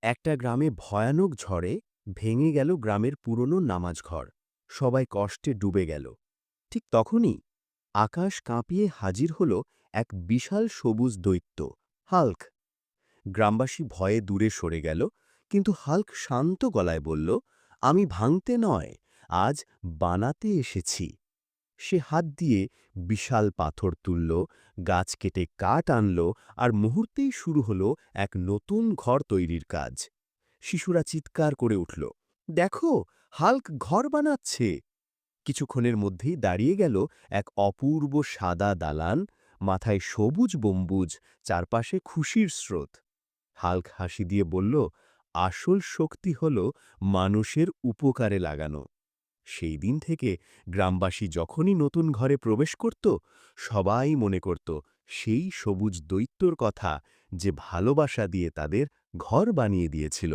একটা গ্রামে ভয়ানক ঝড়ে ভেঙে গেল গ্রামের পুরনো নামাজঘর। সবাই কষ্টে ডুবে গেল। ঠিক তখনই আকাশ কাঁপিয়ে হাজির হল এক বিশাল সবুজ দৈত্য, হাল্ক। গ্রামবাসী ভয়ে দূরে সরে গেল, কিন্তু হাল্ক শান্ত গলায় বলল, আমি ভাঙতে নয়, আজ বানাতে এসেছি। সে হাত দিয়ে বিশাল পাথর তুলল, গাছ কেটে কাঠ আনল, আর মুহূর্তেই শুরু হল এক নতুন ঘর তৈরির কাজ। শিশুরা চিৎকার করে উঠল, দেখো, হাল্ক ঘর বানাচ্ছে! কিছুক্ষণের মধ্যেই দাঁড়িয়ে গেল এক অপূর্ব সাদা দালান, মাথায় সবুজ গম্বুজ, চারপাশে খুশির স্রোত। হাল্ক হাসি দিয়ে বলল, আসল শক্তি হল মানুষের উপকারে লাগানো। সেই দিন থেকে গ্রামবাসী যখনই নতুন ঘরে প্রবেশ করত, সবাই মনে করত সেই সবুজ দৈত্যর কথা, যে ভালোবাসা দিয়ে তাদের ঘর বানিয়ে দিয়েছিল।